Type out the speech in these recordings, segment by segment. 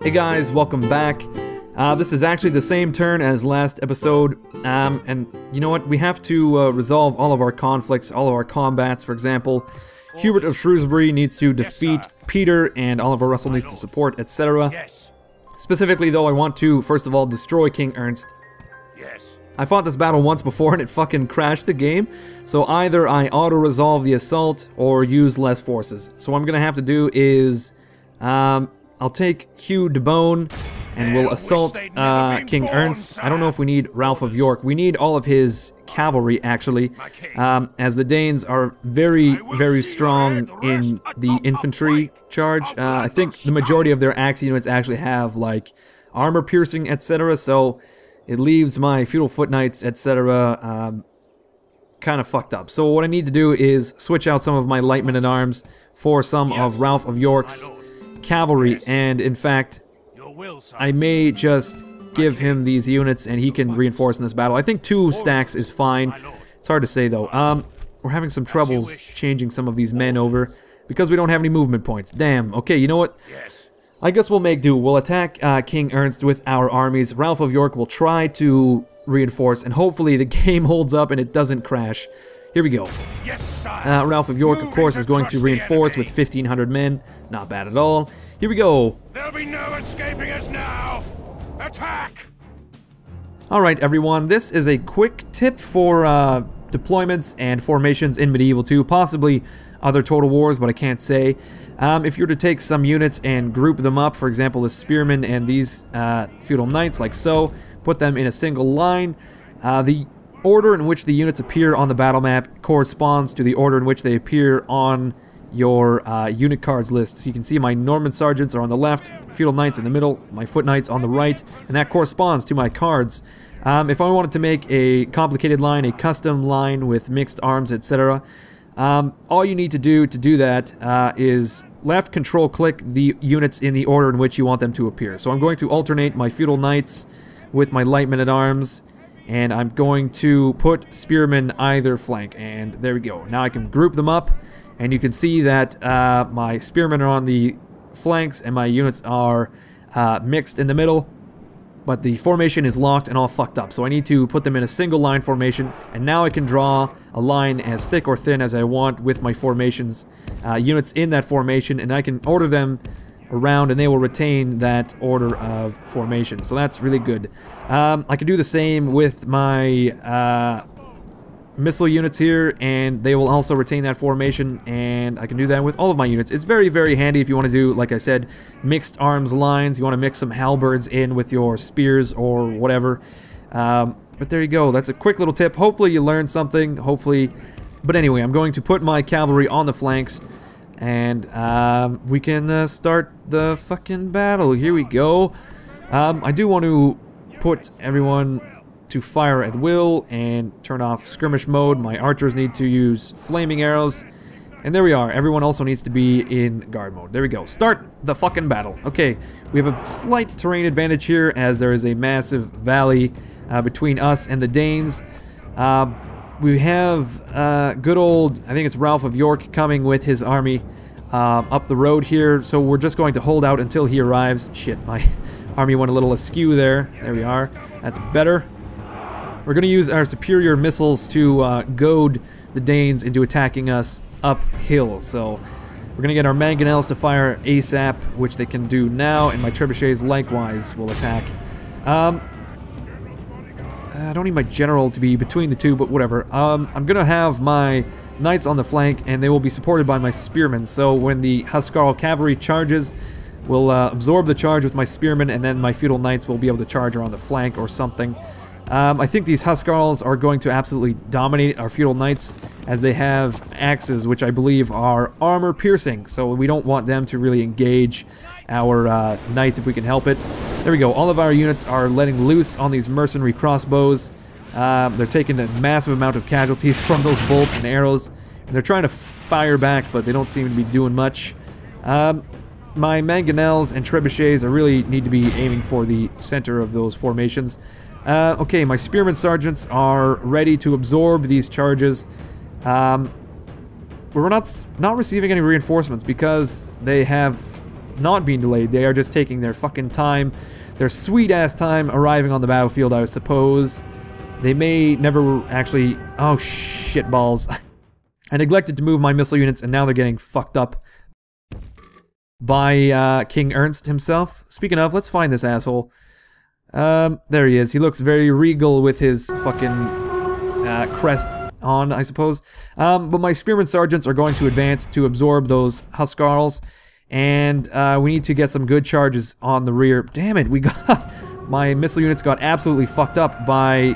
Hey guys, welcome back. This is actually the same turn as last episode, and you know what? We have to resolve all of our conflicts, all of our combats. For example, Hubert of Shrewsbury needs to defeat Peter, and Oliver Russell needs to support, etc. Yes. Specifically, though, I want to, first of all, destroy King Ernst. Yes. I fought this battle once before and it fucking crashed the game, so either I auto-resolve the assault or use less forces. So what I'm gonna have to do is, I'll take Hugh de Beaune and we'll assault King Ernst. I don't know if we need Ralph of York. We need all of his cavalry, actually, as the Danes are very, very strong in the infantry charge. I think the majority of their axe units actually have, like, armor piercing, etc., so it leaves my feudal foot knights, etc., kind of fucked up. So what I need to do is switch out some of my light men-at-arms for some of Ralph of York's cavalry, and in fact, I may just give him these units and he can reinforce in this battle. I think 2 stacks is fine. It's hard to say though. We're having some troubles changing some of these men over because we don't have any movement points. Damn. Okay, you know what? I guess we'll make do. We'll attack King Ernst with our armies. Ralph of York will try to reinforce, and hopefully the game holds up and it doesn't crash. Here we go. Ralph of York, of course, is going to reinforce with 1,500 men. Not bad at all. Here we go. There'll be no escaping us now. Attack! Alright, everyone. This is a quick tip for deployments and formations in Medieval 2. Possibly other Total Wars, but I can't say. If you were to take some units and group them up, for example, the spearmen and these feudal knights, like so, put them in a single line, the order in which the units appear on the battle map corresponds to the order in which they appear on your unit cards list. So you can see my Norman sergeants are on the left, feudal knights in the middle, my foot knights on the right, and that corresponds to my cards. If I wanted to make a complicated line, a custom line with mixed arms, etc., all you need to do that is left control click the units in the order in which you want them to appear. So I'm going to alternate my feudal knights with my light men-at-arms, and I'm going to put spearmen either flank, and there we go. Now I can group them up, and you can see that my spearmen are on the flanks and my units are mixed in the middle, but the formation is locked and all fucked up. So I need to put them in a single line formation, and now I can draw a line as thick or thin as I want with my formations, units in that formation, and I can order them around and they will retain that order of formation. So that's really good. I can do the same with my missile units here, and they will also retain that formation, and I can do that with all of my units. It's very, very handy if you want to do, like I said, mixed arms lines. You want to mix some halberds in with your spears or whatever. But there you go. That's a quick little tip. Hopefully you learned something. Hopefully. But anyway, I'm going to put my cavalry on the flanks, and we can start the fucking battle. Here we go. I do want to put everyone to fire at will and turn off skirmish mode. My archers need to use flaming arrows, and there we are. Everyone also needs to be in guard mode. There we go. Start the fucking battle. Okay, we have a slight terrain advantage here as there is a massive valley between us and the Danes. We have good old, I think it's Ralph of York, coming with his army up the road here, so we're just going to hold out until he arrives. Shit, my army went a little askew there. There we are. That's better. We're going to use our superior missiles to goad the Danes into attacking us uphill. So we're going to get our mangonels to fire ASAP, which they can do now, and my trebuchets likewise will attack. I don't need my general to be between the two, but whatever. I'm going to have my knights on the flank, and they will be supported by my spearmen. So when the Huscarl cavalry charges, we'll absorb the charge with my spearmen, and then my feudal knights will be able to charge around the flank or something. I think these Huscarls are going to absolutely dominate our feudal knights, as they have axes, which I believe are armor piercing, so we don't want them to really engage our knights if we can help it. There we go. All of our units are letting loose on these mercenary crossbows. They're taking a massive amount of casualties from those bolts and arrows, and they're trying to fire back, but they don't seem to be doing much. My mangonels and trebuchets I really need to be aiming for the center of those formations. Okay, my spearmen sergeants are ready to absorb these charges. We're not receiving any reinforcements because they have not being delayed. They are just taking their fucking time, their sweet-ass time arriving on the battlefield, I suppose. They may never actually... Oh, shit balls. I neglected to move my missile units, and now they're getting fucked up by King Ernst himself. Speaking of, let's find this asshole. There he is. He looks very regal with his fucking crest on, I suppose. But my spearman sergeants are going to advance to absorb those Huskarls, and we need to get some good charges on the rear. Damn it, we got... My missile units got absolutely fucked up by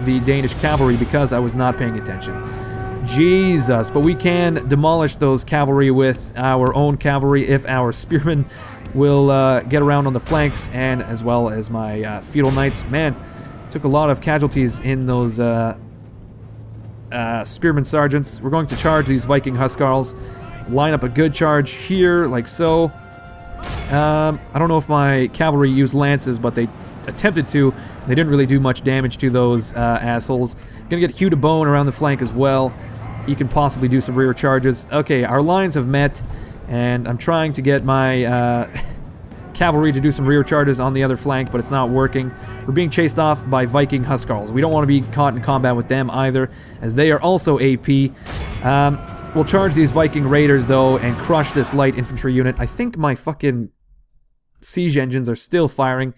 the Danish cavalry because I was not paying attention. Jesus, but we can demolish those cavalry with our own cavalry if our spearmen will get around on the flanks, and as well as my feudal knights. Man, took a lot of casualties in those spearman sergeants. We're going to charge these Viking Huskarls. Line up a good charge here, like so. I don't know if my cavalry used lances, but they attempted to. They didn't really do much damage to those assholes. Gonna get Hugh de Bone around the flank as well. He can possibly do some rear charges. Okay, our lines have met, and I'm trying to get my cavalry to do some rear charges on the other flank, but it's not working. We're being chased off by Viking Huskarls. We don't want to be caught in combat with them either, as they are also AP. We'll charge these Viking Raiders, though, and crush this light infantry unit. I think my fucking siege engines are still firing,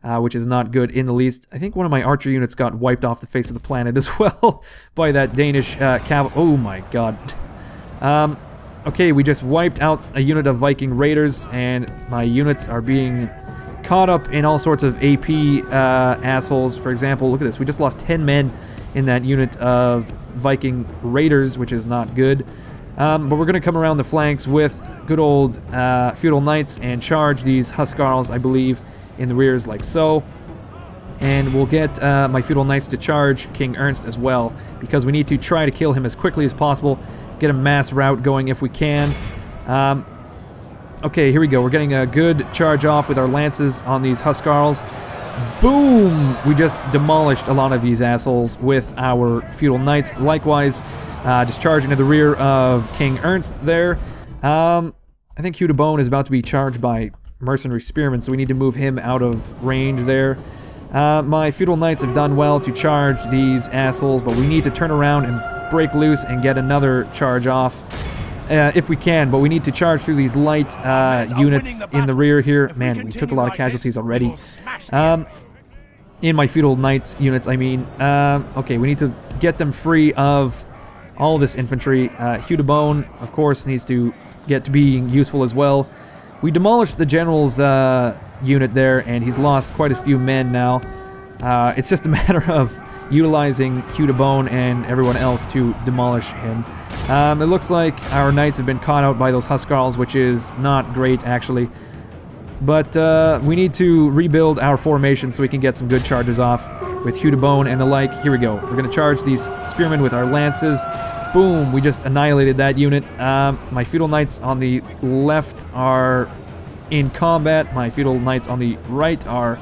which is not good in the least. I think one of my archer units got wiped off the face of the planet as well by that Danish cavalry. Oh my god. Okay, we just wiped out a unit of Viking Raiders, and my units are being caught up in all sorts of AP assholes. For example, look at this. We just lost 10 men in that unit of Viking Raiders, which is not good. But we're going to come around the flanks with good old feudal knights and charge these Huskarls, I believe, in the rears like so. And we'll get my feudal knights to charge King Ernst as well, because we need to try to kill him as quickly as possible. Get a mass rout going if we can. Okay, here we go. We're getting a good charge off with our lances on these Huskarls. Boom! We just demolished a lot of these assholes with our feudal knights. Likewise, just charging to the rear of King Ernst there. I think Hugh de Bone is about to be charged by mercenary spearmen, so we need to move him out of range there. My feudal knights have done well to charge these assholes, but we need to turn around and break loose and get another charge off. If we can, but we need to charge through these light units in the rear here. Man, we took a lot of casualties already. In my feudal knights units, I mean. Okay, we need to get them free of all this infantry. Hugh de Bone, of course, needs to get to being useful as well. We demolished the general's unit there, and he's lost quite a few men now. It's just a matter of utilizing Hugh de Bone and everyone else to demolish him. It looks like our knights have been caught out by those Huskarls, which is not great, actually. But we need to rebuild our formation so we can get some good charges off with Hugh de Bone and the like. Here we go. We're going to charge these spearmen with our lances. Boom! We just annihilated that unit. My feudal knights on the left are in combat. My feudal knights on the right are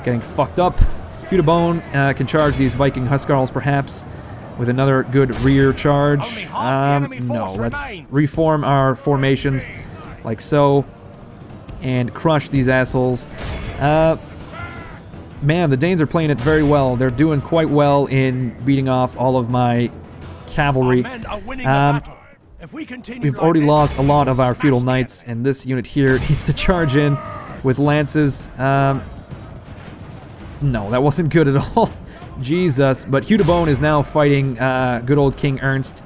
getting fucked up. Hugh de Bone can charge these Viking Huskarls, perhaps, with another good rear charge. No, let's reform our formations like so and crush these assholes. Man, the Danes are playing it very well. They're doing quite well in beating off all of my cavalry. We've already lost a lot of our feudal knights, and this unit here needs to charge in with lances. No, that wasn't good at all. Jesus. But Hugh de Bone is now fighting good old King Ernst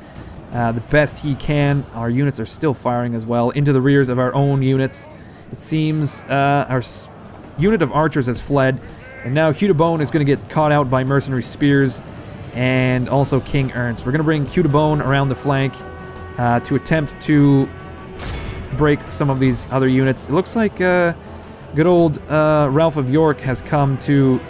the best he can. Our units are still firing as well into the rears of our own units. It seems our unit of archers has fled, and now Hugh de Bone is going to get caught out by mercenary spears and also King Ernst. We're going to bring Hugh de Bone around the flank to attempt to break some of these other units. It looks like good old Ralph of York has come to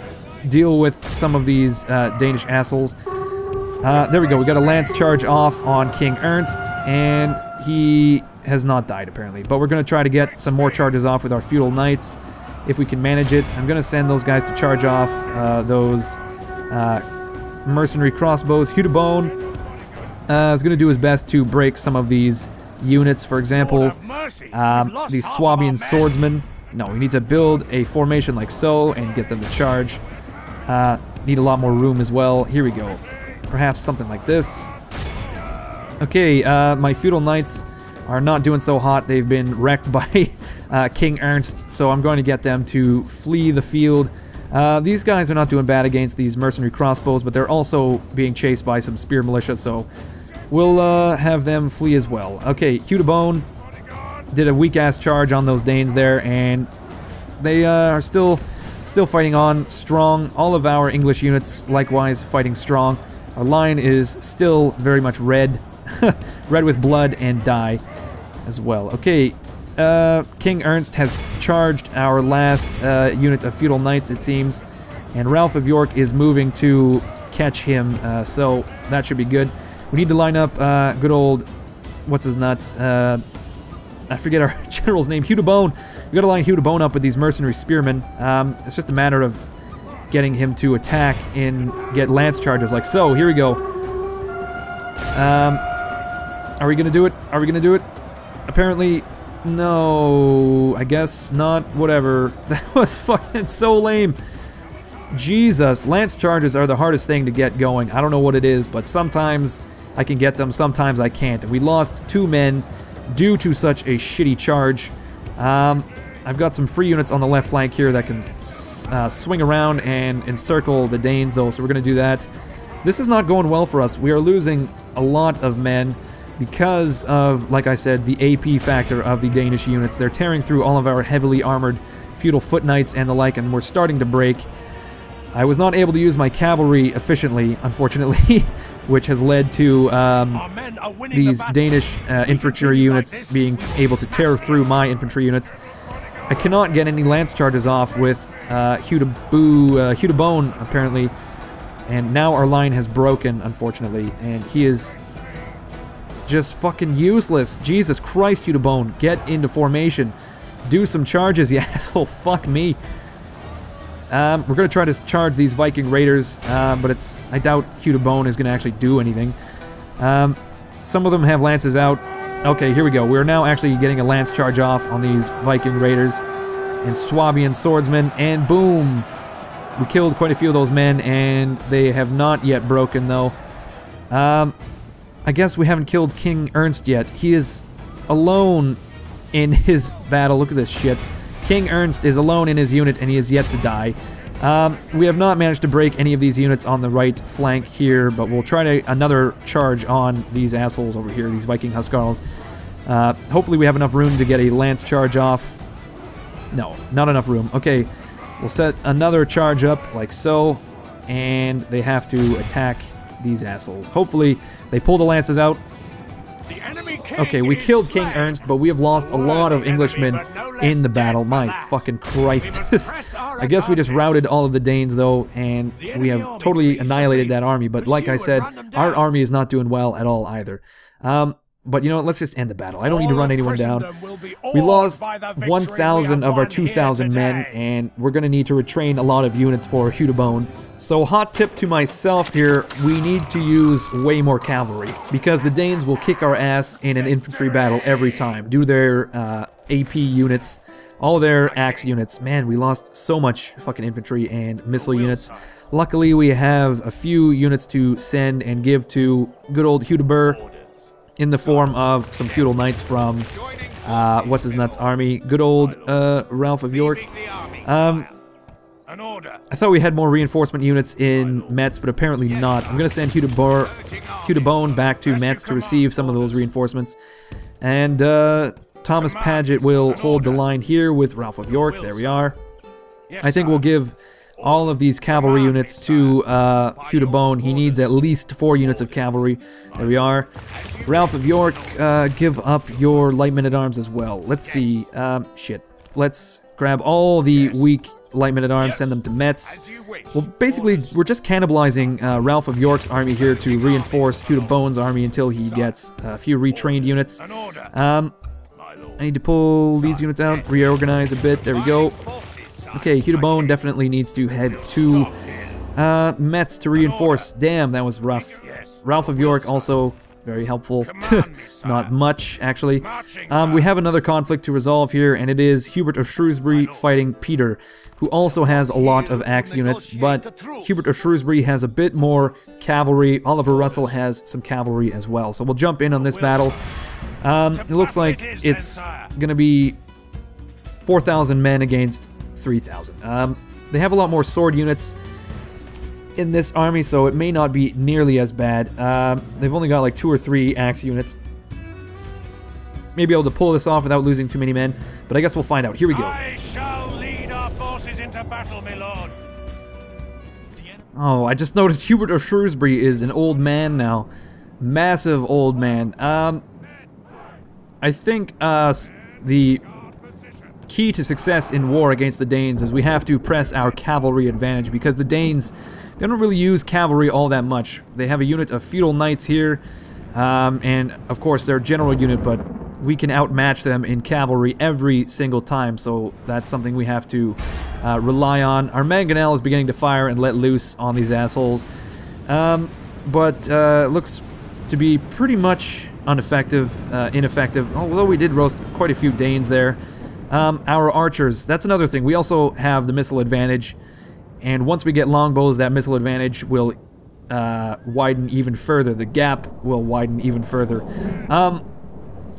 deal with some of these Danish assholes. There we go. We got a lance charge off on King Ernst, and he has not died apparently. But we're going to try to get some more charges off with our feudal knights if we can manage it. I'm going to send those guys to charge off those mercenary crossbows. Hugh de Bone is going to do his best to break some of these units, for example, these Swabian swordsmen. No, we need to build a formation like so and get them to charge. Need a lot more room as well. Here we go. Perhaps something like this. Okay, my feudal knights are not doing so hot. They've been wrecked by King Ernst, so I'm going to get them to flee the field. These guys are not doing bad against these mercenary crossbows, but they're also being chased by some spear militia, so we'll have them flee as well. Okay, Hugh de Bone did a weak-ass charge on those Danes there, and they are still fighting on strong. All of our English units, likewise, fighting strong. Our line is still very much red. Red with blood and dye as well. Okay, King Ernst has charged our last unit of feudal knights, it seems, and Ralph of York is moving to catch him, so that should be good. We need to line up good old, what's his nuts, I forget our general's name, Hugh de Bone. We gotta line Hugh de Bone up with these mercenary spearmen. It's just a matter of getting him to attack and get lance charges like so. Here we go. Are we gonna do it? Are we gonna do it? Apparently, no. I guess not. Whatever. That was fucking so lame. Jesus. Lance charges are the hardest thing to get going. I don't know what it is, but sometimes I can get them, sometimes I can't. We lost 2 men due to such a shitty charge. I've got some free units on the left flank here that can swing around and encircle the Danes, though, so we're going to do that. This is not going well for us. We are losing a lot of men because of, like I said, the AP factor of the Danish units. They're tearing through all of our heavily armored feudal foot knights and the like, and we're starting to break. I was not able to use my cavalry efficiently, unfortunately, which has led to these Danish infantry units being able to tear through my infantry units. I cannot get any lance charges off with Hugh de Bone, apparently, and now our line has broken, unfortunately, and he is just fucking useless. Jesus Christ, Hugh de Bone, get into formation. Do some charges, you asshole. Fuck me. We're going to try to charge these Viking raiders, but I doubt Hugh de Bone is going to actually do anything. Some of them have lances out. Okay, here we go. We're now actually getting a lance charge off on these Viking raiders and Swabian swordsmen, and boom! We killed quite a few of those men, and they have not yet broken, though. I guess we haven't killed King Ernst yet. He is alone in his battle. Look at this shit. King Ernst is alone in his unit, and he is yet to die. We have not managed to break any of these units on the right flank here, but we'll try another charge on these assholes over here, these Viking Huskarls. Hopefully we have enough room to get a lance charge off. No, not enough room. Okay, we'll set another charge up like so, and they have to attack these assholes. Hopefully they pull the lances out. Okay, we killed King Ernst, but we have lost a lot of Englishmen in the battle. My fucking Christ. I guess we just routed all of the Danes, though, and we have totally annihilated that army. But like I said, our army is not doing well at all either. But you know what, let's just end the battle. I don't need to run anyone down. We lost 1,000 of our 2,000 men, and we're going to need to retrain a lot of units for Hugh de Bone. So hot tip to myself here, we need to use way more cavalry, because the Danes will kick our ass in an infantry battle every time. Do their AP units, all their axe units. Man, we lost so much fucking infantry and missile units. Luckily, we have a few units to send and give to good old Hugh de Burr in the form of some feudal knights from what's his nuts army. Good old Ralph of York. I thought we had more reinforcement units in Metz, but apparently not. I'm going to send Hugh de Bone back to Metz to receive some of those reinforcements. And Thomas Paget will hold the line here with Ralph of York. There we are. I think we'll give all of these cavalry units to Hugh de Bone. He needs at least 4 units of cavalry. There we are. Ralph of York, give up your light men-at-arms as well. Let's see. Shit. Let's grab all the weak light men-at-arms, send them to Metz. Well, basically, we're just cannibalizing Ralph of York's army here to reinforce Hugh de Bone's army until he gets a few retrained units. I need to pull these units out, reorganize a bit. There we go. Okay, Hugh de Bone definitely needs to head to Metz to reinforce. Damn, that was rough. Ralph of York also Very helpful. Come on, me, sire. Not much, actually. Marching, We sire. have another conflict to resolve here, and it is Hubert of Shrewsbury fighting Peter, who also has a lot of axe units, but Hubert of Shrewsbury has a bit more cavalry. Oliver Russell has some cavalry as well. So we'll jump in on this battle. It looks like it's going to be 4,000 men against 3,000. They have a lot more sword units in this army, so it may not be nearly as bad. They've only got like 2 or 3 axe units. Maybe able to pull this off without losing too many men, but I guess we'll find out. Here we go. I shall lead our forces into battle, my lord. Oh, I just noticed Hubert of Shrewsbury is an old man now. Massive old man. I think the key to success in war against the Danes is we have to press our cavalry advantage, because the Danes, they don't really use cavalry all that much. They have a unit of feudal knights here, and of course their general unit, but we can outmatch them in cavalry every single time, so that's something we have to rely on. Our mangonel is beginning to fire and let loose on these assholes, but looks to be pretty much ineffective, although we did roast quite a few Danes there. Our archers, that's another thing. We also have the missile advantage, and once we get longbows, that missile advantage will widen even further. The gap will widen even further.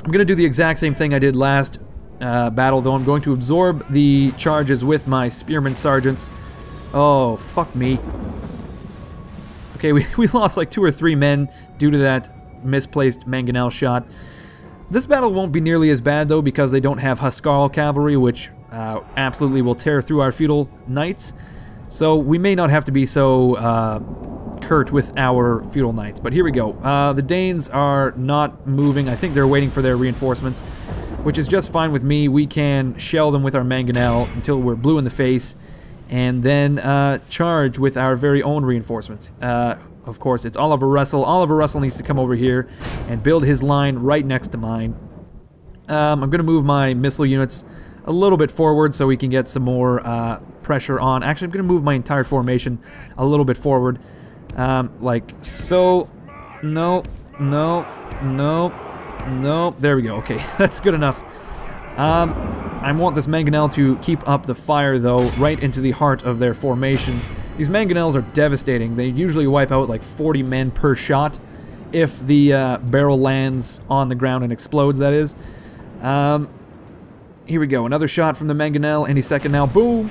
I'm going to do the exact same thing I did last battle, though. I'm going to absorb the charges with my spearman sergeants. Oh, fuck me. Okay, we lost like 2 or 3 men due to that misplaced mangonel shot. This battle won't be nearly as bad, though, because they don't have Huscarl cavalry, which absolutely will tear through our feudal knights. So we may not have to be so curt with our feudal knights. But here we go. The Danes are not moving. I think they're waiting for their reinforcements, which is just fine with me. We can shell them with our mangonel until we're blue in the face, and then charge with our very own reinforcements. Of course, it's Oliver Russell. Oliver Russell needs to come over here and build his line right next to mine. I'm going to move my missile units a little bit forward so we can get some more pressure on. Actually, I'm going to move my entire formation a little bit forward. Like so. No, no, no, no. There we go. Okay, that's good enough. I want this mangonel to keep up the fire, though, right into the heart of their formation. These mangonels are devastating. They usually wipe out like 40 men per shot if the barrel lands on the ground and explodes, that is. Here we go. Another shot from the mangonel. Any second now. Boom!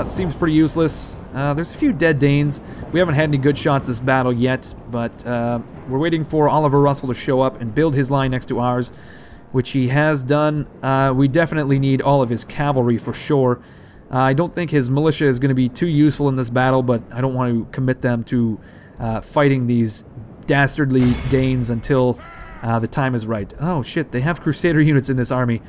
Seems pretty useless. There's a few dead Danes. We haven't had any good shots this battle yet, but we're waiting for Oliver Russell to show up and build his line next to ours, which he has done. We definitely need all of his cavalry for sure. I don't think his militia is going to be too useful in this battle, but I don't want to commit them to fighting these dastardly Danes until the time is right. Oh shit, they have Crusader units in this army.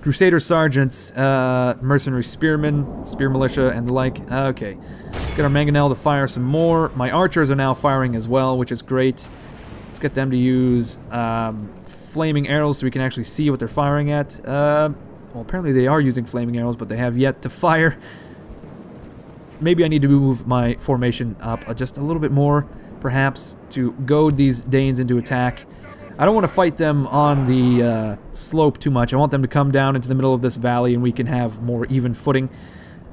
Crusader sergeants, mercenary spearmen, spear militia, and the like. Okay, let's get our mangonel to fire some more. My archers are now firing as well, which is great. Let's get them to use flaming arrows so we can actually see what they're firing at. Well, apparently they are using flaming arrows, but they have yet to fire. Maybe I need to move my formation up just a little bit more, perhaps, to goad these Danes into attack. I don't want to fight them on the slope too much. I want them to come down into the middle of this valley and we can have more even footing,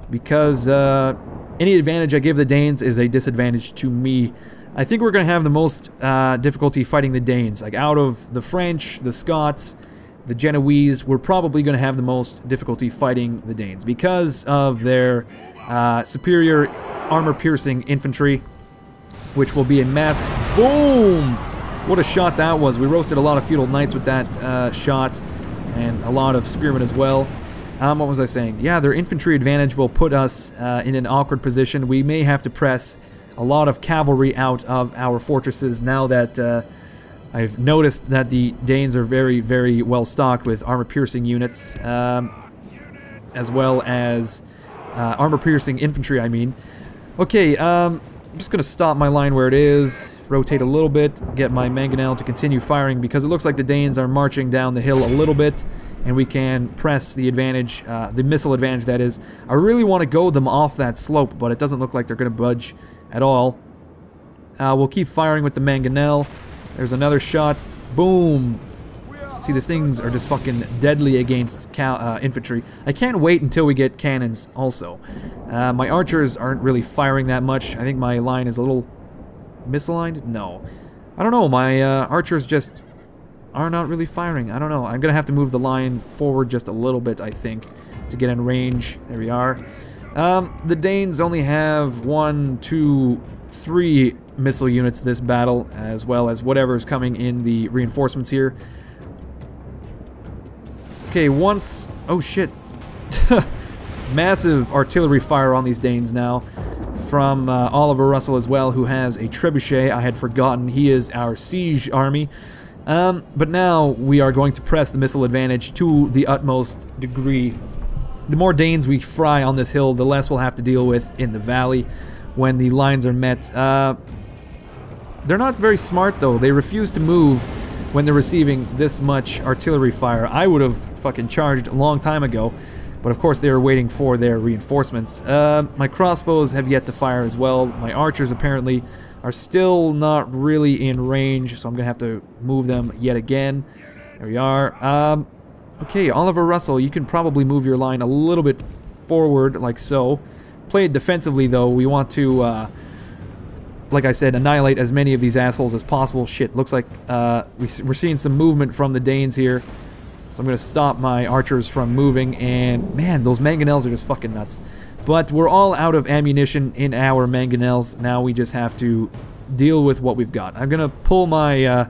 because any advantage I give the Danes is a disadvantage to me. I think we're going to have the most difficulty fighting the Danes. Like, out of the French, the Scots, the Genoese, we're probably going to have the most difficulty fighting the Danes because of their superior armor-piercing infantry, which will be a mass... Boom! What a shot that was. We roasted a lot of feudal knights with that shot, and a lot of spearmen as well. What was I saying? Yeah, their infantry advantage will put us in an awkward position. We may have to press a lot of cavalry out of our fortresses now that I've noticed that the Danes are very, very well stocked with armor-piercing units, as well as armor-piercing infantry, I mean. Okay, I'm just going to stop my line where it is, rotate a little bit, get my mangonel to continue firing, because it looks like the Danes are marching down the hill a little bit, and we can press the advantage, the missile advantage, that is. I really want to goad them off that slope, but it doesn't look like they're going to budge at all. We'll keep firing with the mangonel. There's another shot. Boom. See, these things are just fucking deadly against infantry. I can't wait until we get cannons also. My archers aren't really firing that much. I think my line is a little misaligned? No. I don't know. My archers just are not really firing. I don't know. I'm going to have to move the line forward just a little bit, I think, to get in range. There we are. The Danes only have 1, 2, 3 missile units this battle, as well as whatever's coming in the reinforcements here. Okay, once... Oh, shit. Massive artillery fire on these Danes now. From Oliver Russell as well, who has a trebuchet. I had forgotten he is our siege army. But now we are going to press the missile advantage to the utmost degree. The more Danes we fry on this hill, the less we'll have to deal with in the valley when the lines are met. They're not very smart, though. They refuse to move when they're receiving this much artillery fire. I would have fucking charged a long time ago, but of course they were waiting for their reinforcements. My crossbows have yet to fire as well. My archers apparently are still not really in range, so I'm gonna have to move them yet again. There we are. Okay, Oliver Russell, you can probably move your line a little bit forward, like so. Play it defensively, though. We want to, like I said, annihilate as many of these assholes as possible. Shit, looks like we're seeing some movement from the Danes here. So I'm going to stop my archers from moving, and man, those mangonels are just fucking nuts. But we're all out of ammunition in our mangonels. Now we just have to deal with what we've got. I'm going to pull my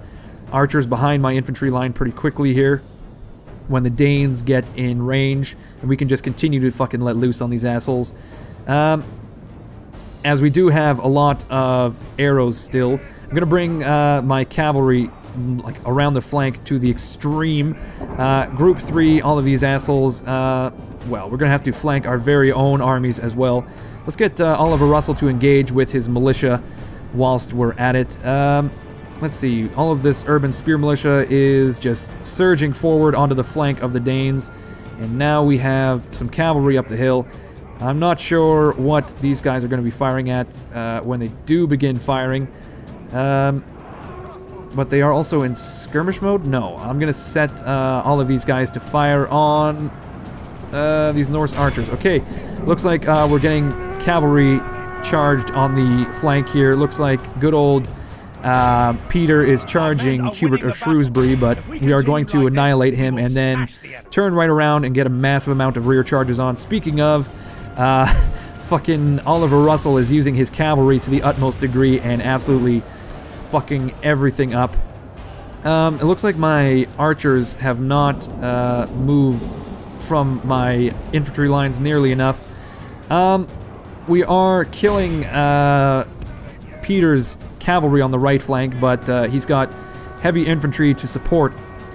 archers behind my infantry line pretty quickly here when the Danes get in range, and we can just continue to fucking let loose on these assholes. As we do have a lot of arrows still, I'm going to bring my cavalry like around the flank to the extreme. Group 3, all of these assholes, well, we're going to have to flank our very own armies as well. Let's get Oliver Russell to engage with his militia whilst we're at it. Let's see, all of this urban spear militia is just surging forward onto the flank of the Danes, and now we have some cavalry up the hill. I'm not sure what these guys are going to be firing at when they do begin firing, but they are also in skirmish mode? No, I'm going to set all of these guys to fire on these Norse archers. Okay, looks like we're getting cavalry charged on the flank here. Looks like good old Peter is charging Hubert of Shrewsbury, but we are going to annihilate him and then turn right around and get a massive amount of rear charges on. Speaking of, fucking Oliver Russell is using his cavalry to the utmost degree and absolutely fucking everything up. It looks like my archers have not moved from my infantry lines nearly enough. We are killing Peter's cavalry on the right flank, but he's got heavy infantry to support,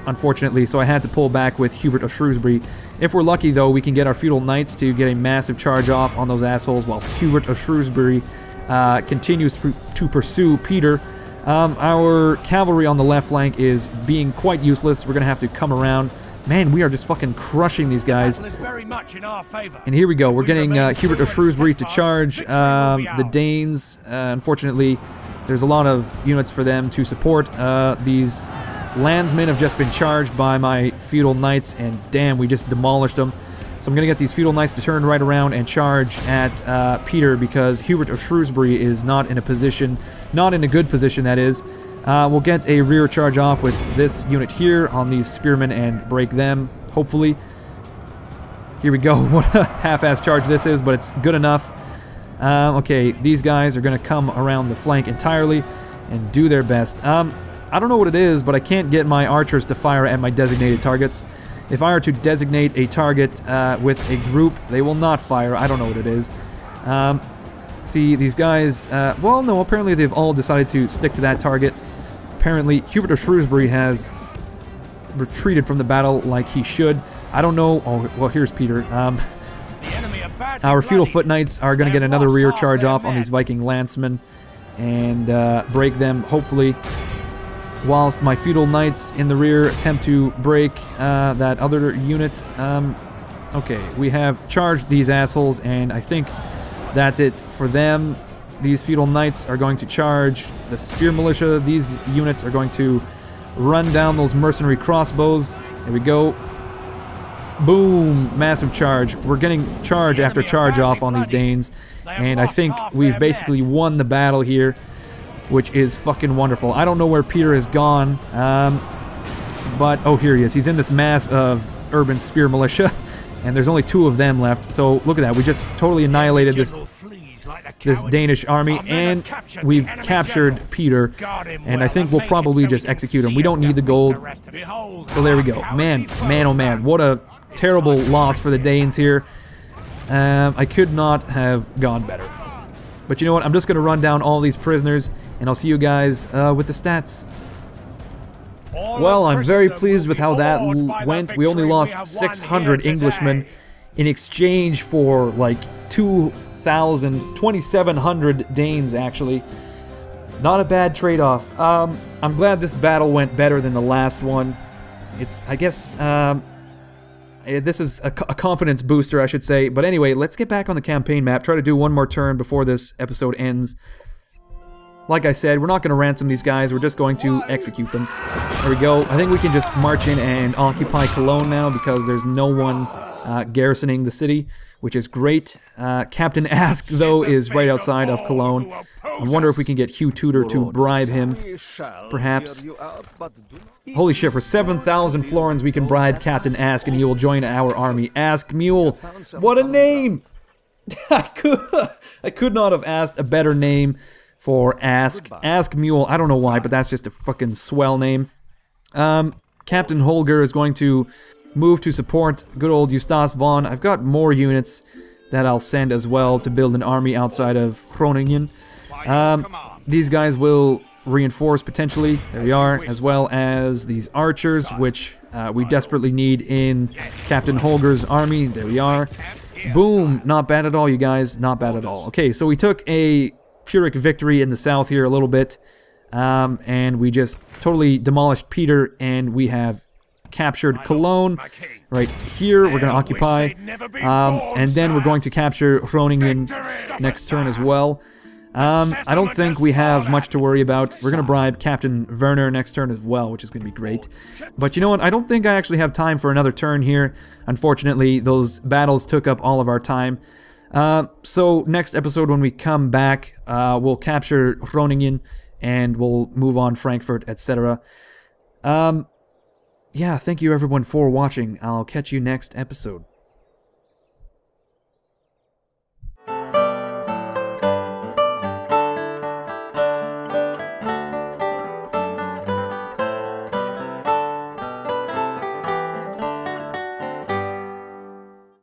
unfortunately, so I had to pull back with Hubert of Shrewsbury. If we're lucky, though, we can get our feudal knights to get a massive charge off on those assholes, while Hubert of Shrewsbury continues to pursue Peter. Our cavalry on the left flank is being quite useless. We're going to have to come around. Man, we are just fucking crushing these guys. And here we go. We're getting Hubert of Shrewsbury to charge the Danes. Unfortunately, there's a lot of units for them to support. These landsmen have just been charged by my feudal knights, and damn, we just demolished them. So I'm going to get these feudal knights to turn right around and charge at Peter, because Hubert of Shrewsbury is not in a position, not in a good position, that is. We'll get a rear charge off with this unit here on these spearmen and break them, hopefully. Here we go. What a half-ass charge this is, but it's good enough. Okay, these guys are going to come around the flank entirely and do their best. I don't know what it is, but I can't get my archers to fire at my designated targets. If I were to designate a target with a group, they will not fire. I don't know what it is. See, these guys, well, no, apparently they've all decided to stick to that target. Apparently, Hubert of Shrewsbury has retreated from the battle like he should. I don't know. Oh, well, here's Peter. Our feudal foot knights are going to get another rear charge off on these Viking lancemen and break them, hopefully, whilst my feudal knights in the rear attempt to break that other unit. Okay, we have charged these assholes, and I think that's it for them. these feudal knights are going to charge the spear militia. These units are going to run down those mercenary crossbows. There we go. Boom! Massive charge. We're getting charge after charge off on these Danes. And I think we've basically won the battle here, which is fucking wonderful. I don't know where Peter has gone, but... Oh, here he is. He's in this mass of urban spear militia, and there's only 2 of them left. So, look at that. We just totally annihilated this Danish army, and we've captured Peter, and I think we'll probably just execute him. We don't need the gold. So there we go. Man, oh man, what a terrible loss for the Danes here. I could not have gone better. But you know what? I'm just going to run down all these prisoners, and I'll see you guys with the stats. Well, I'm very pleased with how that went. We only lost 600 Englishmen in exchange for like 2,700 Danes, actually. Not a bad trade-off. I'm glad this battle went better than the last one. It's, I guess, this is a confidence booster, I should say. But anyway, let's get back on the campaign map. Try to do one more turn before this episode ends. Like I said, we're not going to ransom these guys. We're just going to execute them. There we go. I think we can just march in and occupy Cologne now because there's no one garrisoning the city, which is great. Captain Ask, though, is right outside of Cologne. I wonder if we can get Hugh Tudor to bribe him, perhaps. Holy shit, for 7,000 florins we can bribe Captain Ask and he will join our army. Ask Mule. What a name! I could not have asked a better name for Ask. Ask Mule. I don't know why, but that's just a fucking swell name. Captain Holger is going to move to support good old Eustace Vaughan. I've got more units that I'll send as well to build an army outside of Groningen. These guys will reinforce potentially. There we are, as well as these archers, which we desperately need in Captain Holger's army. There we are. Boom! Not bad at all, you guys. Not bad at all. Okay, so we took a Pyrrhic victory in the south here a little bit, and we just totally demolished Peter, and we have captured Cologne right here. We're going to occupy, and then we're going to capture Groningen next turn as well. I don't think we have much to worry about. We're going to bribe Captain Werner next turn as well, which is going to be great. But you know what? I don't think I actually have time for another turn here. Unfortunately, those battles took up all of our time. So next episode when we come back, we'll capture Groningen and we'll move on Frankfurt, etc. Yeah, thank you everyone for watching. I'll catch you next episode.